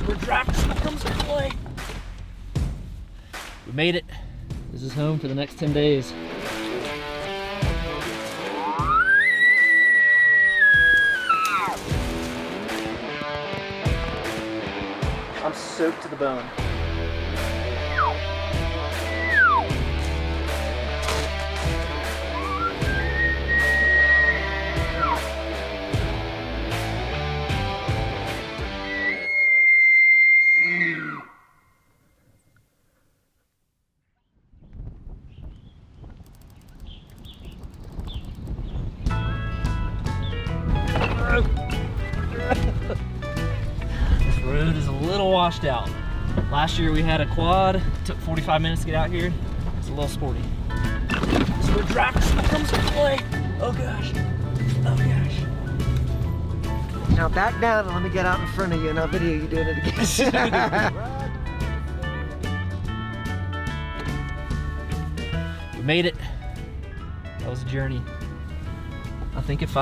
We're driving some comes to play. We made it. This is home for the next 10 days. I'm soaked to the bone. This road is a little washed out. Last year we had a quad. It took 45 minutes to get out here. It's a little sporty. So we're driving some comes to play. Oh gosh. Oh gosh. Now back down and let me get out in front of you and I'll video you doing it again. We made it. That was a journey. I think if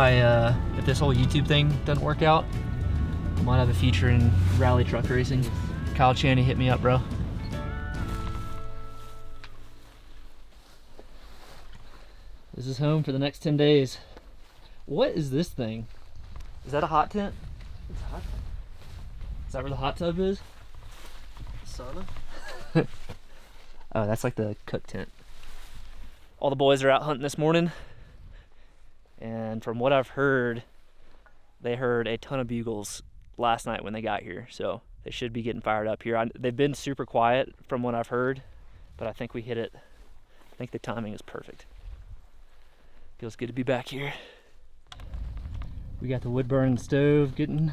this whole YouTube thing doesn't work out, I might have a future in rally truck racing. Kyle Chaney, hit me up, bro. This is home for the next 10 days. What is this thing? Is that a hot tent? It's hot. Is that where the hot tub is? Sauna? Oh, that's like the cook tent. All the boys are out hunting this morning. And from what I've heard, they heard a ton of bugles last night when they got here. So they should be getting fired up here. They've been super quiet from what I've heard, but I think we hit it. I think the timing is perfect. Feels good to be back here. We got the wood burning stove getting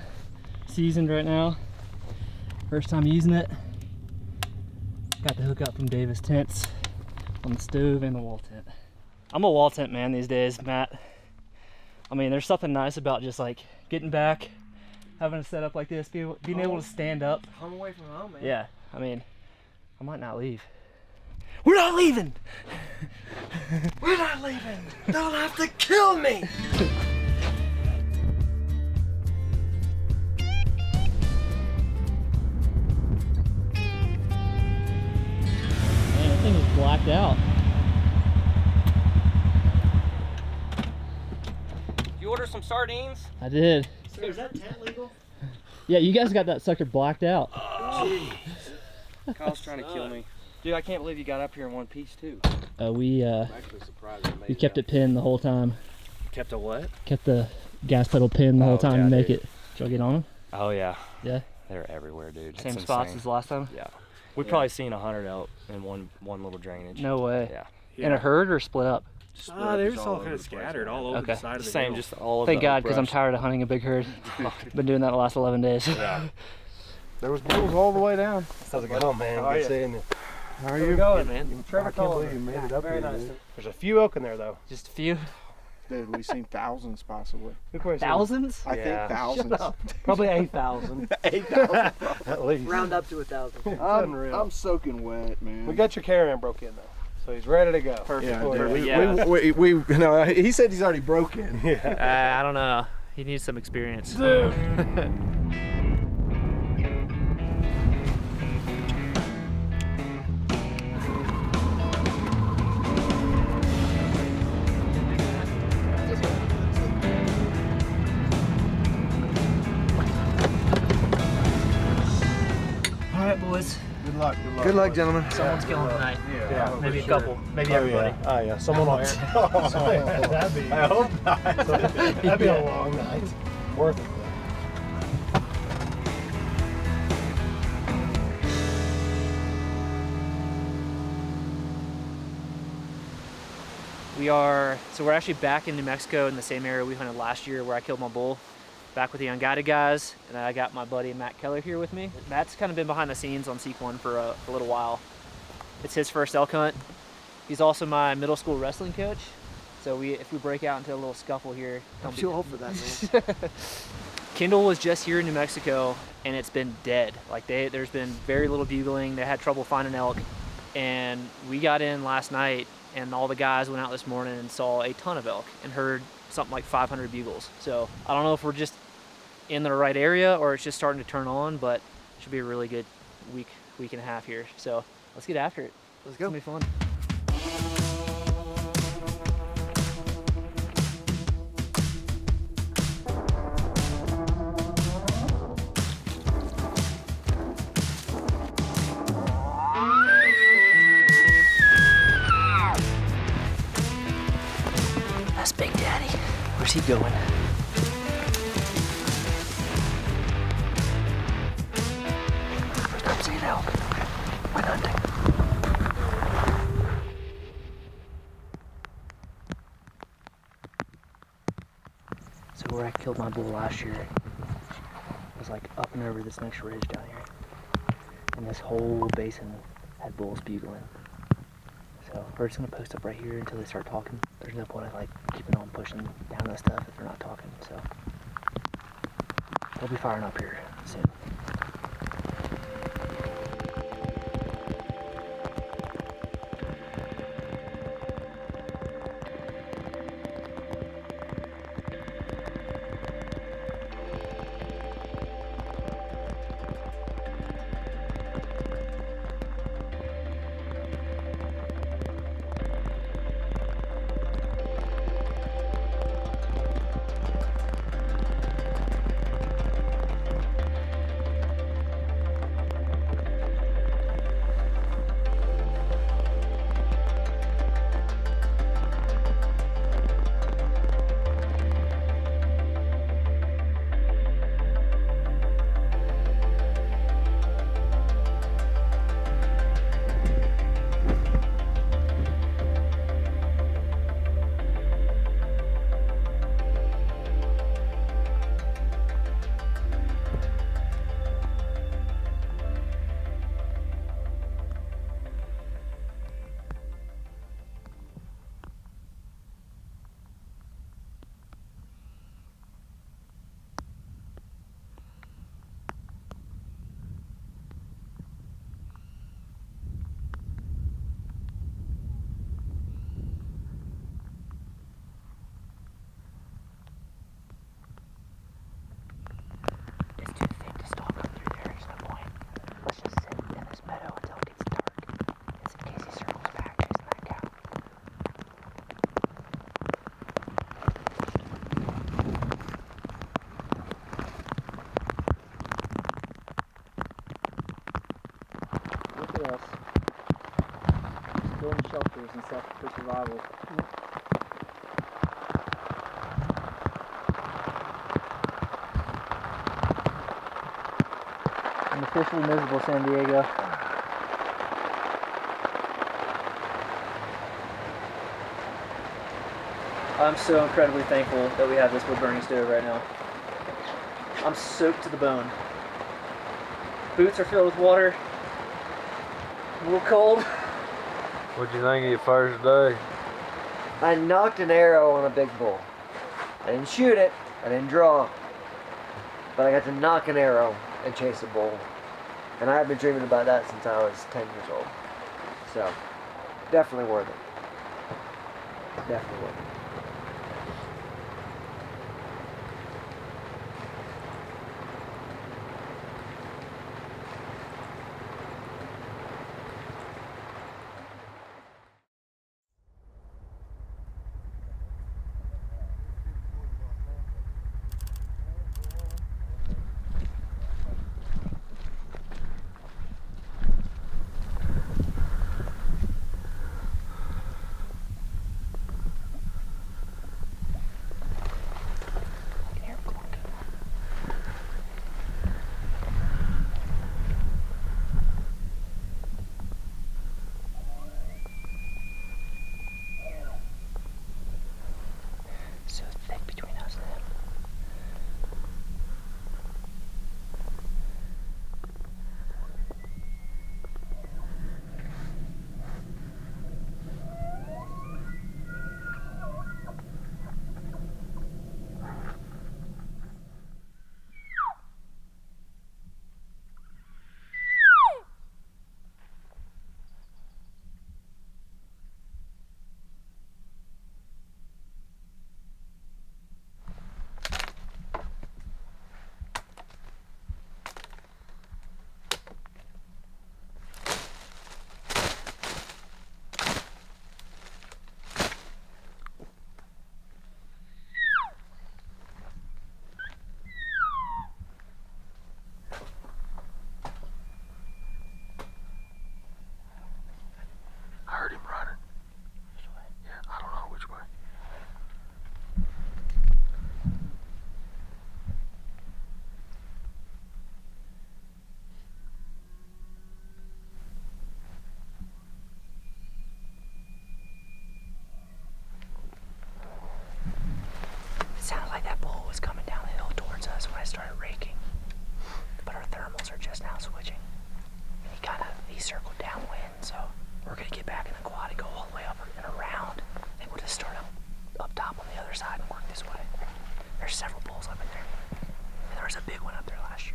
seasoned right now. First time using it. Got the hookup from Davis Tents on the stove and the wall tent. I'm a wall tent man these days, Matt. I mean, there's something nice about just like getting back, having a setup like this, being able to stand up. Home away from home, man. Yeah, I mean, I might not leave. We're not leaving! We're not leaving! Don't have to kill me! Man, that thing is blacked out. You order some sardines? I did. Sir, is that tent legal? Yeah, you guys got that sucker blacked out. Oh, Kyle's trying to kill me. Dude, I can't believe you got up here in one piece too. We actually surprised we kept it pinned the whole time. Kept a what? Kept the gas pedal pinned the whole time yeah, to make dude. it. Did y'all get on them? Oh yeah. Yeah. They're everywhere, dude. Same It's spots insane. as last time? Yeah. We've probably seen 100 out in one little drainage. No way. Yeah. In a herd or split up? They're just all kind of scattered all over Okay. the side of the Same, hill. just all of Thank the God, because I'm brush. tired of hunting a big herd. Been doing that the last 11 days. Yeah. There was bulls all the way down. How's it going, man? How are Good you? seeing you. How are Where we you? going, man? I can't believe you made it up Very here, nice. dude. There's a few elk in there, though. Just a few? Dude, we've seen thousands possibly. Thousands? I Yeah. think thousands. Probably 8,000. 8,000 at least. Round up to 1,000. It's I'm, unreal. I'm soaking wet, man. We got your caravan broke in, though. So he's ready to go. Perfect. yeah, order. dude, Yeah. we you know, he said he's already broken. Yeah. I don't know. He needs some experience. All right, boys. Good luck. Good luck. Good luck, gentlemen. Someone's killing tonight. Yeah. Maybe a couple. Maybe Oh, everybody. yeah. Oh, yeah. Someone on That'd be. I hope not. That'd be a long night. Worth it, though. We're actually back in New Mexico in the same area we hunted last year where I killed my bull. Back with the UnGuided guys, and I got my buddy Matt Keller here with me. Matt's kind of been behind the scenes on Seek One for a little while. It's his first elk hunt. He's also my middle school wrestling coach. So if we break out into a little scuffle here, I'm too old for that, man. Kendall was just here in New Mexico, and it's been dead. Like there's been very little bugling. They had trouble finding elk, and we got in last night, and all the guys went out this morning and saw a ton of elk and heard something like 500 bugles. So I don't know if we're just in the right area or it's just starting to turn on, but Should be a really good week and a half here. So let's get after it. Let's go. It's gonna be fun. That's Big Daddy. Where's he going? First time seeing elk. Went hunting. So where I killed my bull last year was like up and over this next ridge down here. And this whole basin had bulls bugling. So we're just gonna post up right here until they start talking. There's no point in like keeping on pushing down that stuff if they're not talking. So they'll be firing up here soon. Building shelters and stuff for survival. I'm officially miserable, San Diego. I'm so incredibly thankful that we have this wood burning stove right now. I'm soaked to the bone. Boots are filled with water. A little cold. What'd you think of your first day? I knocked an arrow on a big bull. I didn't shoot it, I didn't draw, but I got to knock an arrow and chase a bull. And I've been dreaming about that since I was 10 years old. So, definitely worth it. Definitely worth it. is now switching. He circled downwind, so we're gonna get back in the quad and go all the way up and around. I think we'll just start up top on the other side and work this way. There's several bulls up in there. And there was a big one up there last year.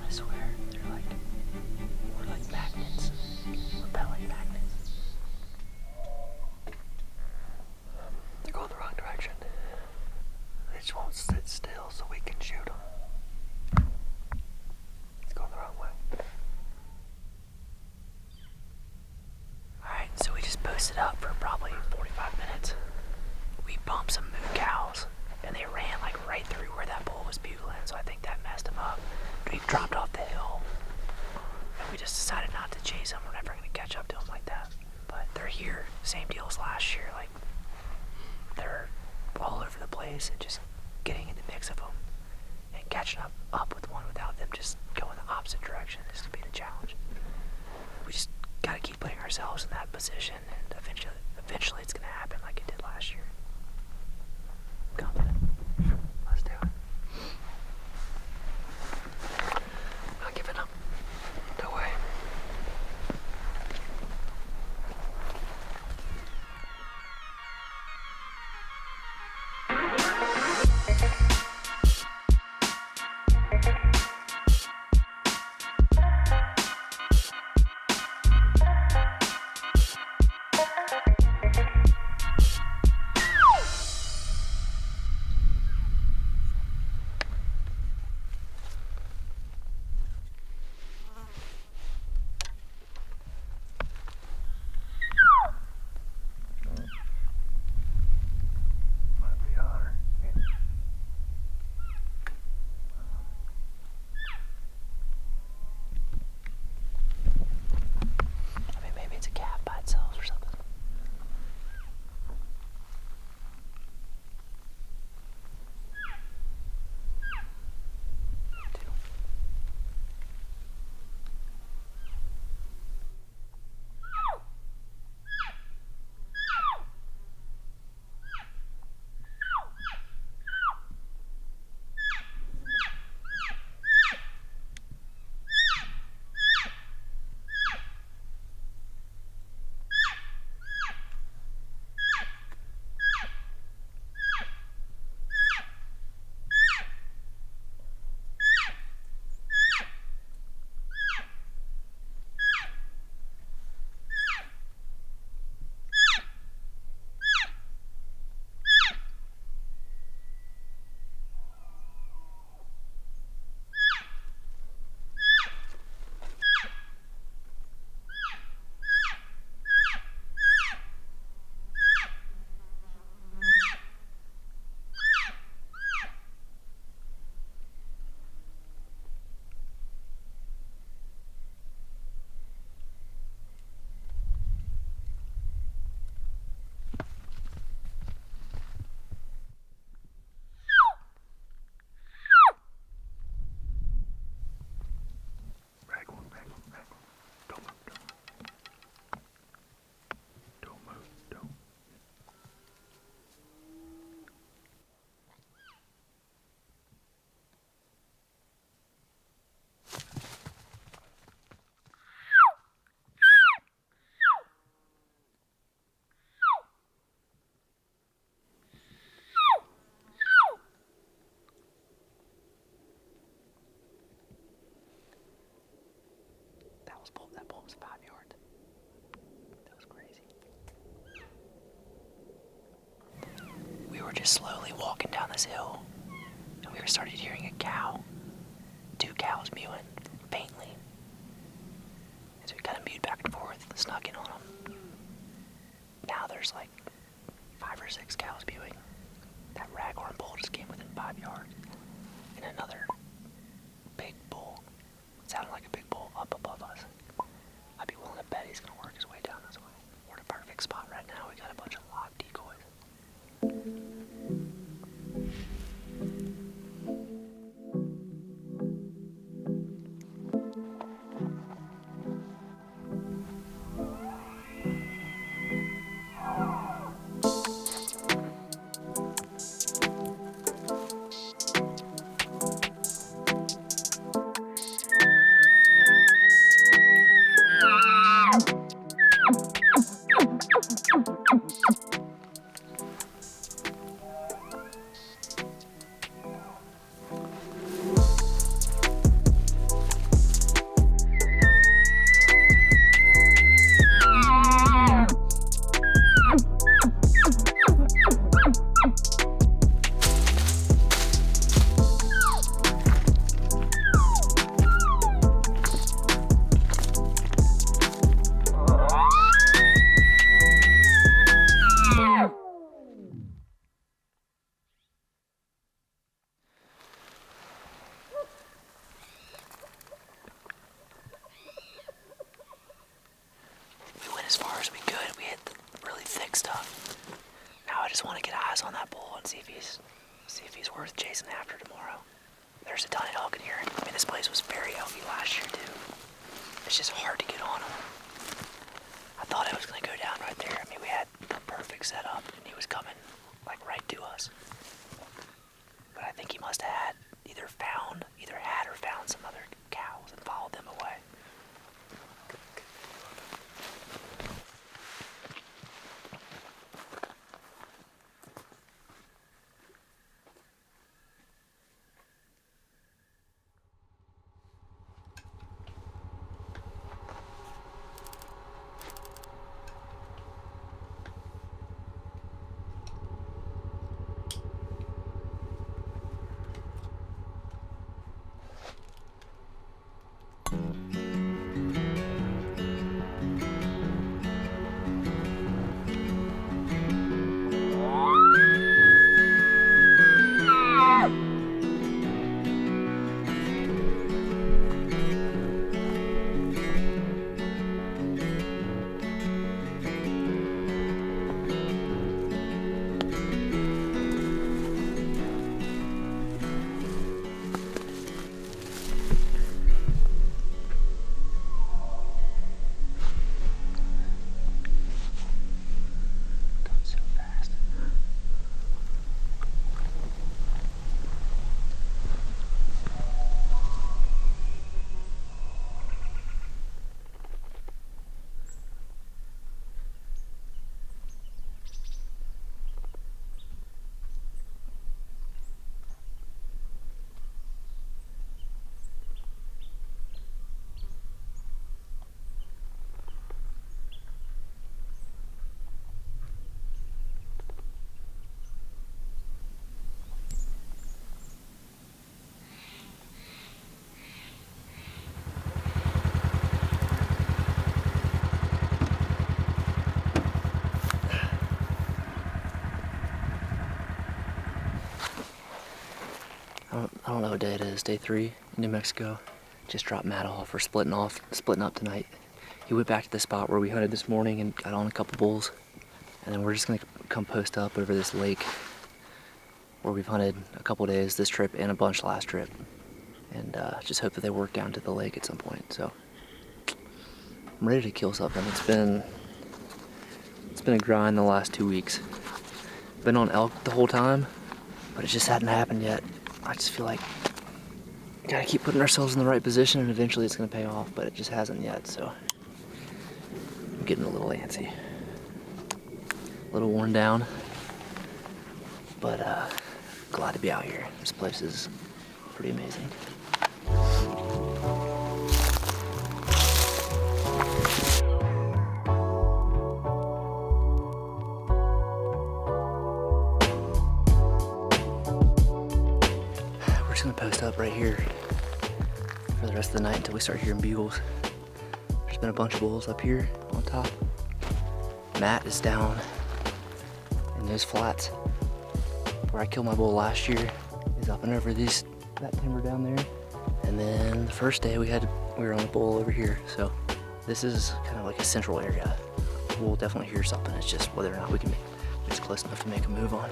I swear, we're like magnets, repelling magnets. They're going the wrong direction. They just won't sit still so we can shoot them. It's going the wrong way. Alright, so we just posted up for probably 45 minutes. We bumped some moo cows, and they ran like right through where that bull was bugling, so I think that messed them up. We dropped off the hill, and we just decided not to chase them. We're never going to catch up to them like that. But they're here, same deal as last year. Like, they're all over the place, and just getting in the mix of them and catching up with one without them just going the opposite direction is going to be the challenge. We just got to keep putting ourselves in that position, and eventually it's going to happen like it did last year. Confident. Let's do it. Not giving up. No way. That bull was 5 yards. That was crazy. We were just slowly walking down this hill, and we started hearing a cow. 2 cows mewing faintly. And so we kind of mewed back and forth, snuck in on them. there's like 5 or 6 cows viewing. That raghorn bull just came within 5 yards. And another big bull, it sounded like a big bull, up above us. I'd be willing to bet he's gonna work his way down this way. We're in a perfect spot right now. We got a bunch of live decoys. As far as we could, we hit the really thick stuff. Now I just want to get eyes on that bull and see if he's worth chasing after tomorrow. There's a ton of elk in here. I mean, this place was very elky last year too. It's just hard to get on him. I thought I was gonna go down right there. I mean, we had the perfect setup, and he was coming like right to us. But I think he must have had either had or found some other cows and followed them away. I don't know what day it is, day 3 in New Mexico. Just dropped Matt off. We're splitting up tonight. He went back to the spot where we hunted this morning and got on a couple bulls. And then we're just gonna come post up over this lake where we've hunted a couple days this trip and a bunch last trip. And just hope that they work down to the lake at some point. So I'm ready to kill something. It's been a grind the last 2 weeks. Been on elk the whole time, but it just hadn't happened yet. I just feel like we gotta keep putting ourselves in the right position and eventually it's gonna pay off, but it just hasn't yet, so I'm getting a little antsy. A little worn down, but glad to be out here. This place is pretty amazing. We're just gonna post up right here for the rest of the night until we start hearing bugles. There's been a bunch of bulls up here on top. Matt is down And those flats where I killed my bull last year is up and over that timber down there. And then the first day we were on the bull over here. So this is kind of like a central area. We'll definitely hear something. It's just whether or not we can make it's close enough to make a move on.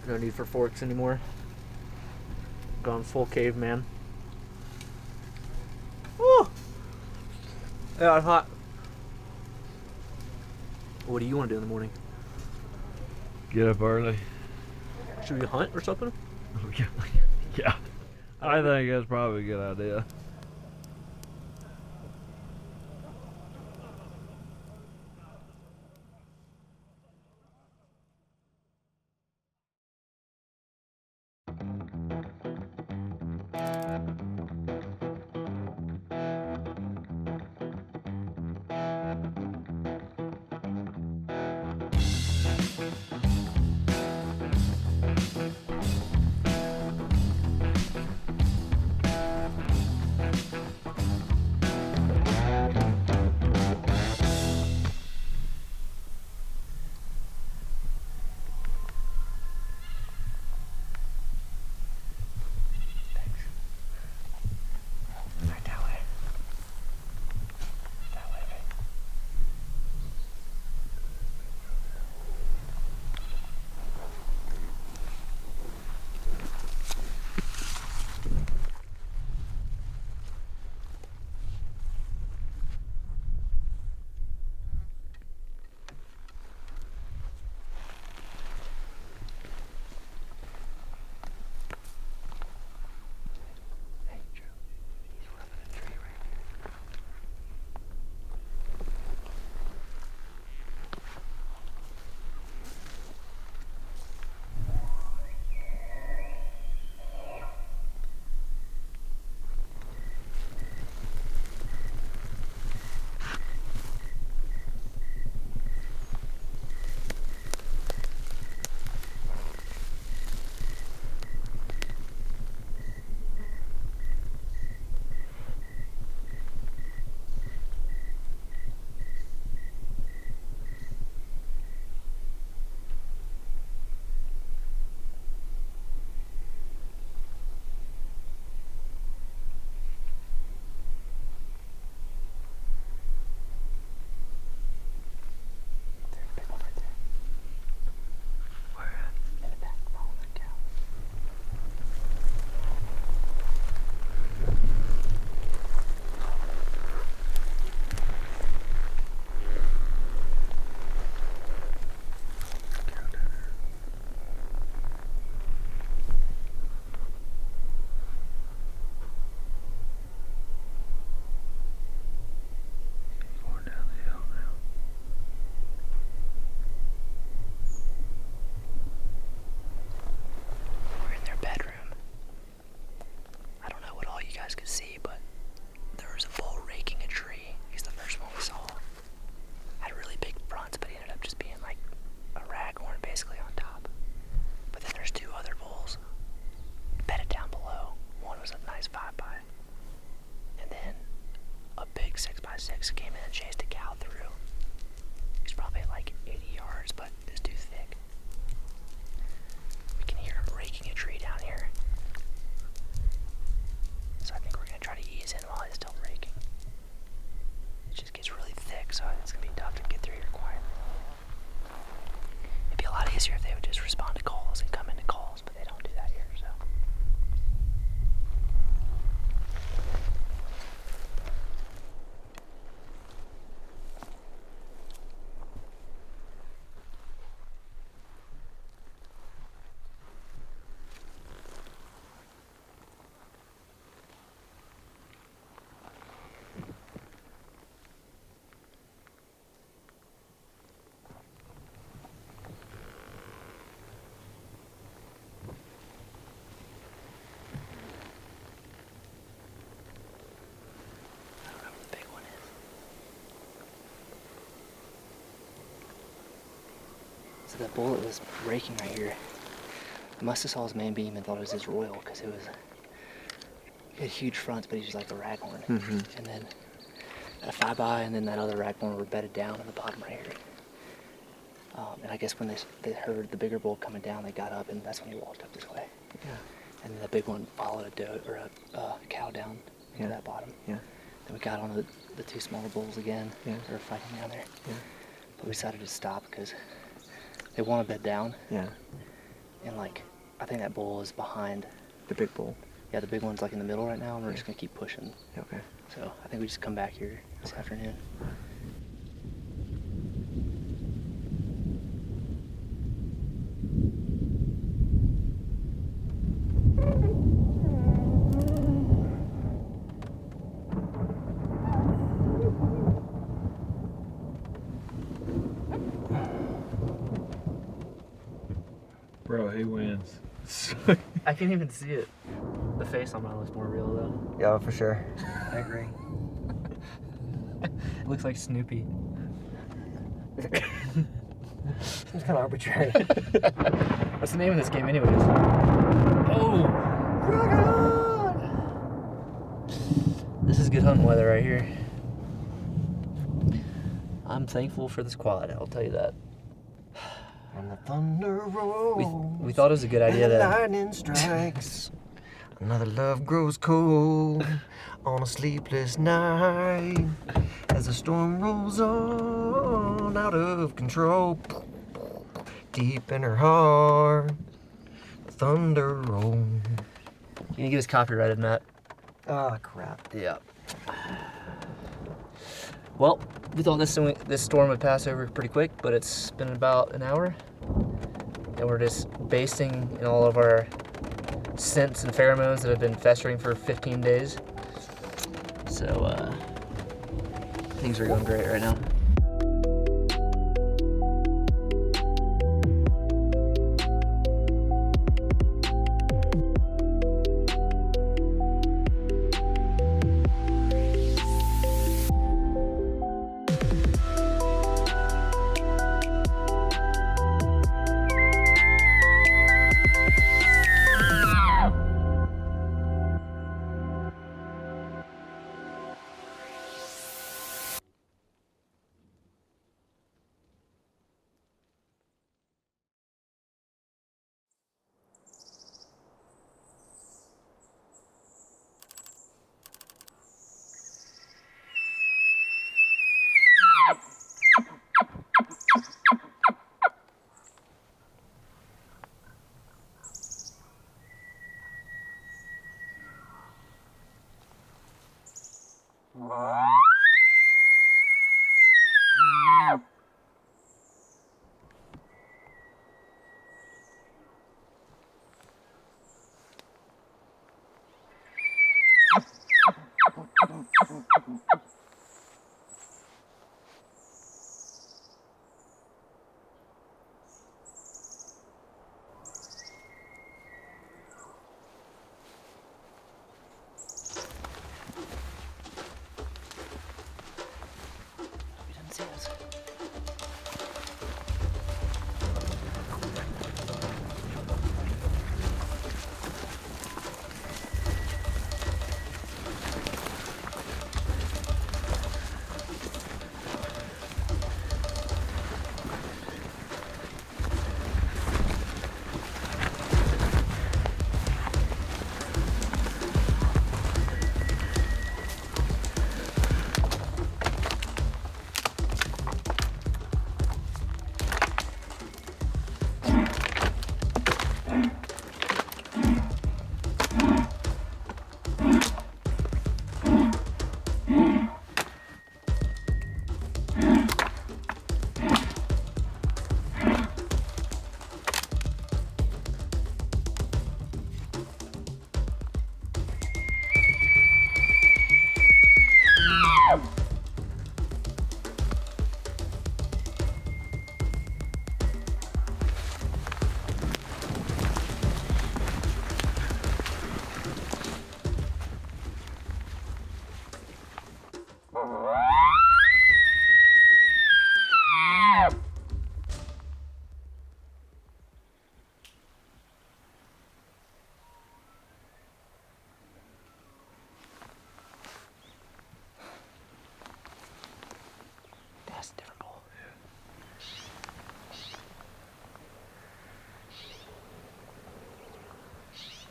No need for forks anymore. Gone full caveman. Woo! Yeah, it's hot. What do you want to do in the morning? Get up early. Should we hunt or something? Yeah. I think that's probably a good idea. 6 came in and chased a cow through. He's probably at like 80 yards, but it's too thick. We can hear him raking a tree down here. So I think we're gonna try to ease in while he's still raking. It just gets really thick, so it's gonna be tough to get through here quietly. It'd be a lot easier if they would just respond to calls and come into calls, but they don't do that here, so. The big one is. So that bull that was raking right here, I must have saw his main beam and thought it was his royal because it had huge fronts, but he was like a raghorn. And then a 5-eye and then that other raghorn were bedded down in the bottom right here. And I guess when they heard the bigger bull coming down, they got up, and that's when he walked up this way. Yeah. And then the big one followed a doe or a cow down into that bottom. Yeah. Then we got on the 2 smaller bulls again. Yeah. They were fighting down there. Yeah. But we decided to stop because they want to bed down. Yeah. And like, I think that bull is behind. The big bull. Yeah, the big one's like in the middle right now, and we're just gonna keep pushing. Okay. So I think we just come back here this afternoon. Bro, he wins. I can't even see it. The face on mine looks more real though. Yeah, for sure. I agree. It looks like Snoopy. It's kind of arbitrary. What's the name of this game anyways? Oh! This is good hunting weather right here. I'm thankful for this quad, I'll tell you that. And the thunder rolls. We thought it was a good idea and the to... lightning strikes. Another love grows cold on a sleepless night as the storm rolls on out of control. Deep in her heart, the thunder rolls. Can you get us copyrighted, Matt? Ah, crap. Yeah. Well, we thought this storm would pass over pretty quick, but it's been about an hour. And we're just basting in all of our scents and pheromones that have been festering for 15 days. So, things are going great right now.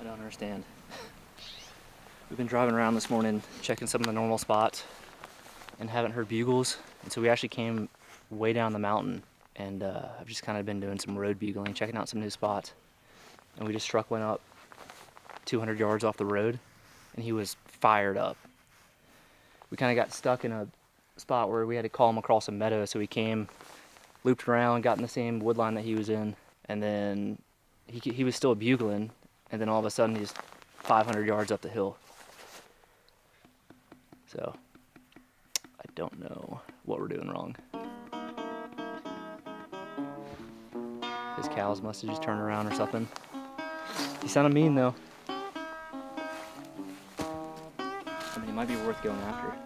I don't understand. We've been driving around this morning, checking some of the normal spots, and haven't heard bugles. And so we actually came way down the mountain, and I've just kind of been doing some road bugling, checking out some new spots. And we just struck one up 200 yards off the road, and he was fired up. We kind of got stuck in a spot where we had to call him across a meadow, so we came, looped around, got in the same wood line that he was in, and then he was still bugling, and then all of a sudden he's 500 yards up the hill. So I don't know what we're doing wrong. His cows must have just turned around or something. He sounded mean though. I mean, it might be worth going after.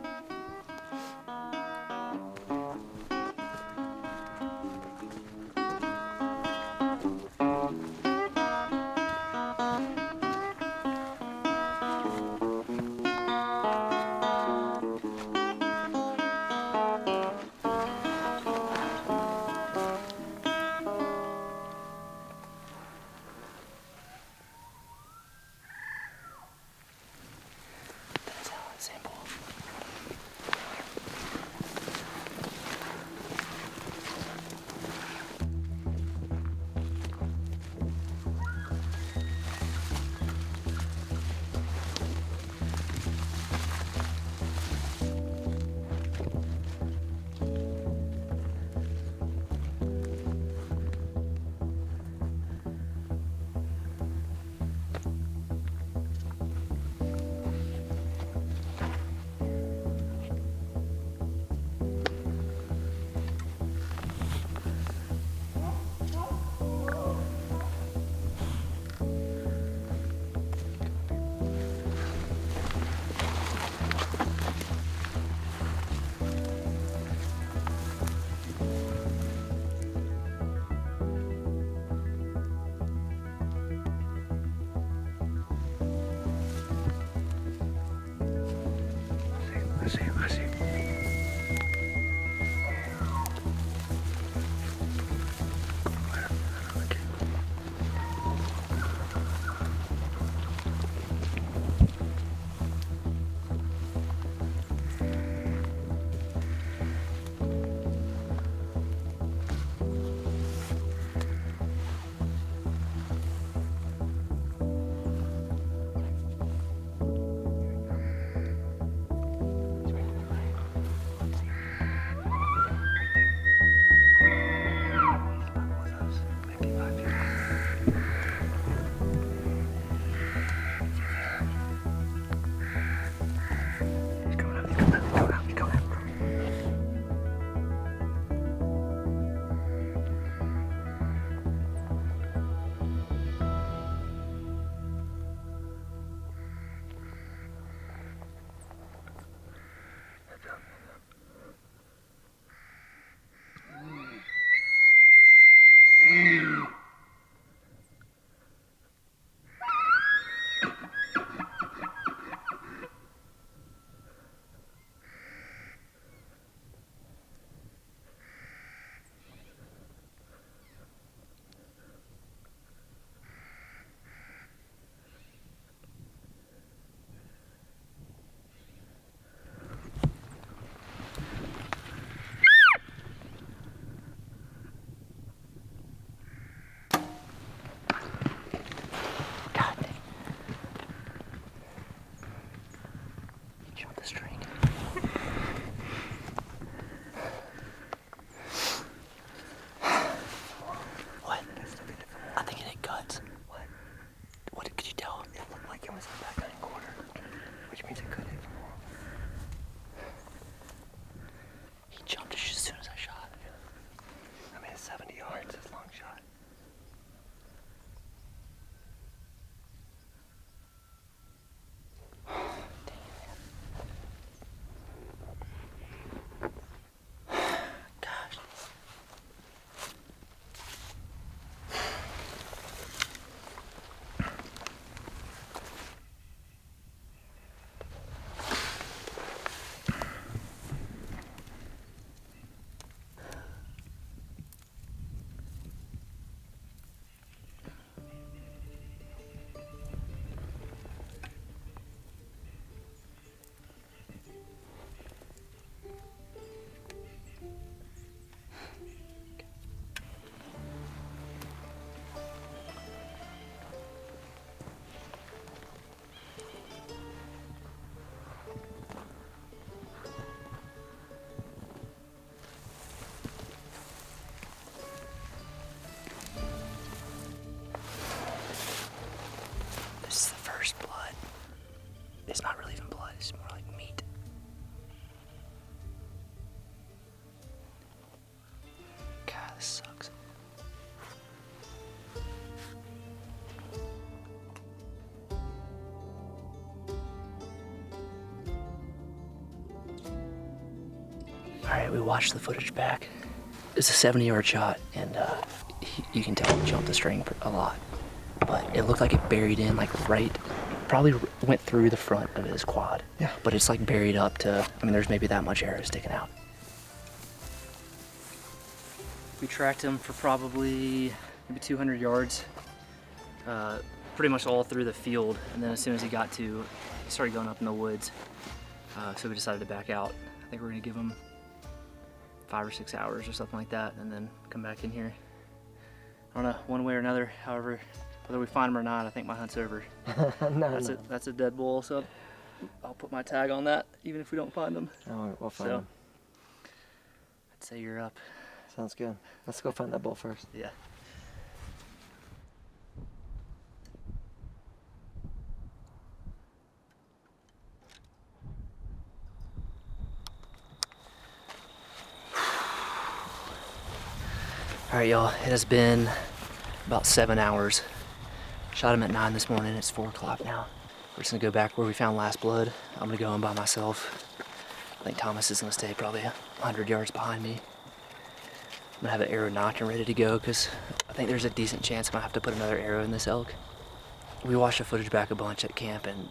It's not really even blood, it's more like meat. God, this sucks. Alright, we watched the footage back. It's a 70-yard shot, and you can tell he jumped the string a lot. But it looked like it buried in, like probably went through the front of his quad. Yeah. But it's like buried up to, I mean, there's maybe that much arrow sticking out. We tracked him for probably maybe 200 yards, pretty much all through the field. And then as soon as he started going up in the woods. So we decided to back out. I think we're gonna give him 5 or 6 hours or something like that, and then come back in here. I don't know, one way or another, however, whether we find him or not, I think my hunt's over. That's a dead bull, so I'll put my tag on that, even if we don't find him. Oh, we'll find him. I'd say you're up. Sounds good. Let's go find that bull first. Yeah. All right, y'all, it has been about 7 hours. Shot him at 9 this morning, it's 4 o'clock now. We're just gonna go back where we found last blood. I'm gonna go in by myself. I think Thomas is gonna stay probably 100 yards behind me. I'm gonna have an arrow knocked and ready to go because I think there's a decent chance I'm gonna have to put another arrow in this elk. We watched the footage back a bunch at camp, and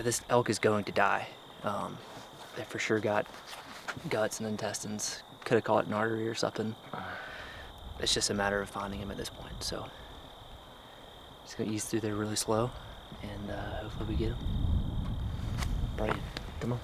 this elk is going to die. They for sure got guts and intestines. Could have caught an artery or something. It's just a matter of finding him at this point, so just gonna ease through there really slow, and hopefully we get him. Brian, come on.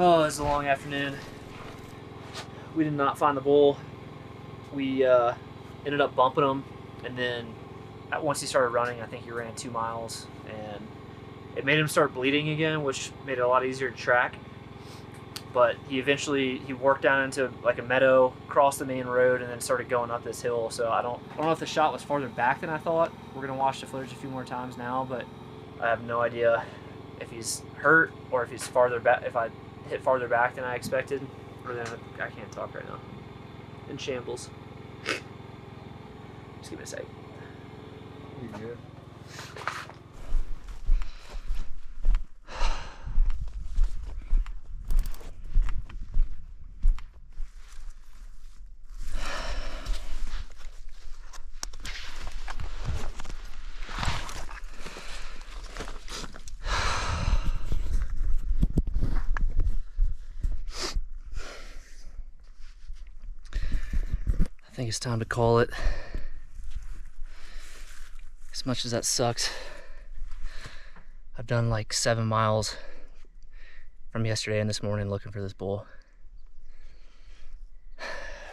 Oh, it's a long afternoon. We did not find the bull. We ended up bumping him, and then once he started running, I think he ran 2 miles, and it made him start bleeding again, which made it a lot easier to track. But he worked down into like a meadow, crossed the main road, and then started going up this hill. So I don't know if the shot was farther back than I thought. We're gonna watch the footage a few more times now, but I have no idea if he's hurt or if he's farther back. If I hit farther back than I expected, or then I can't talk right now. In shambles. Just give me a sec. You good? I think it's time to call it. As much as that sucks, I've done like 7 miles from yesterday and this morning looking for this bull.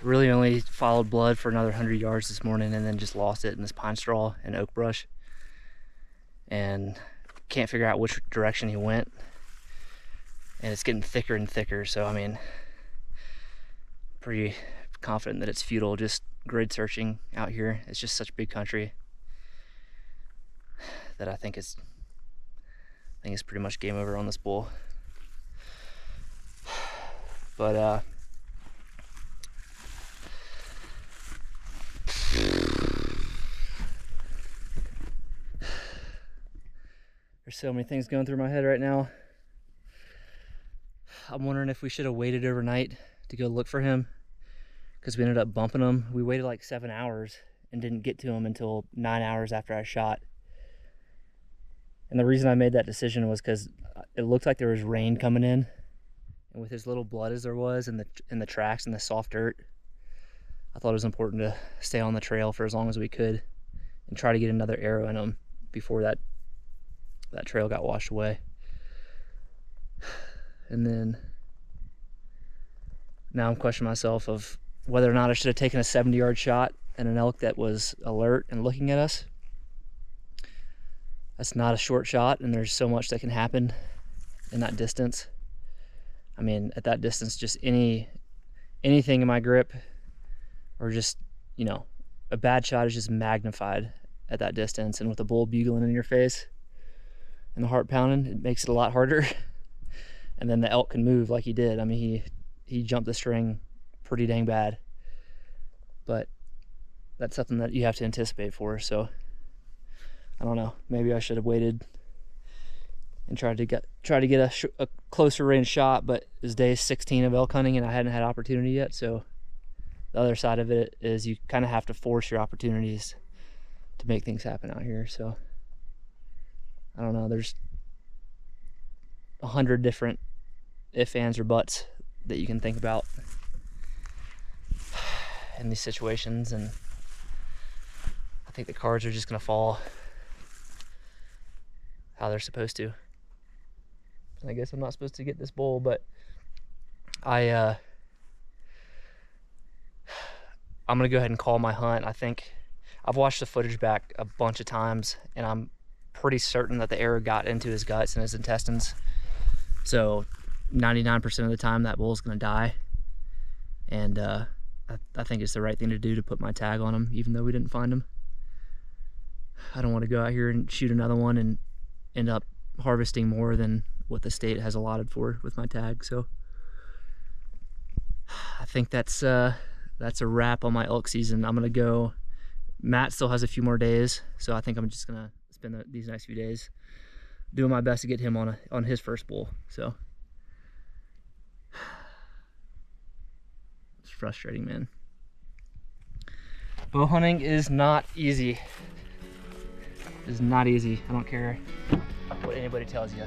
Really only followed blood for another 100 yards this morning and then just lost it in this pine straw and oak brush. And can't figure out which direction he went. And it's getting thicker and thicker, so I mean, pretty confident that it's futile just grid searching out here. It's just such big country that I think it's pretty much game over on this bull. But there's so many things going through my head right now. I'm wondering if we should have waited overnight to go look for him, because we ended up bumping him. We waited like 7 hours and didn't get to him until 9 hours after I shot. And the reason I made that decision was because it looked like there was rain coming in, and with as little blood as there was in the tracks and the soft dirt, I thought it was important to stay on the trail for as long as we could and try to get another arrow in him before that trail got washed away. And then now I'm questioning myself of whether or not I should have taken a 70-yard shot at an elk that was alert and looking at us. That's not a short shot, and there's so much that can happen in that distance. I mean, at that distance, just anything in my grip, or just, you know, a bad shot is just magnified at that distance. And with the bull bugling in your face and the heart pounding, it makes it a lot harder. And then the elk can move like he did. I mean, he jumped the string pretty dang bad. But that's something that you have to anticipate for. So I don't know. Maybe I should have waited and tried to get a closer range shot. But it was day 16 of elk hunting, and I hadn't had opportunity yet. So the other side of it is you kind of have to force your opportunities to make things happen out here. So I don't know. There's 100 different ifs, ands, or buts that you can think about in these situations, and I think the cards are just gonna fall how they're supposed to. And I guess I'm not supposed to get this bull, but I'm gonna go ahead and call my hunt. I think I've watched the footage back a bunch of times, and I'm pretty certain that the arrow got into his guts and his intestines. So 99% of the time that bull's gonna die. And I think it's the right thing to do to put my tag on him, even though we didn't find him. I don't want to go out here and shoot another one and end up harvesting more than what the state has allotted for with my tag. So I think that's a wrap on my elk season. I'm gonna go. Matt still has a few more days, so I think I'm just gonna spend these next few days doing my best to get him on his first bull. So it's frustrating, man. Bow hunting is not easy. It's not easy. I don't care what anybody tells you.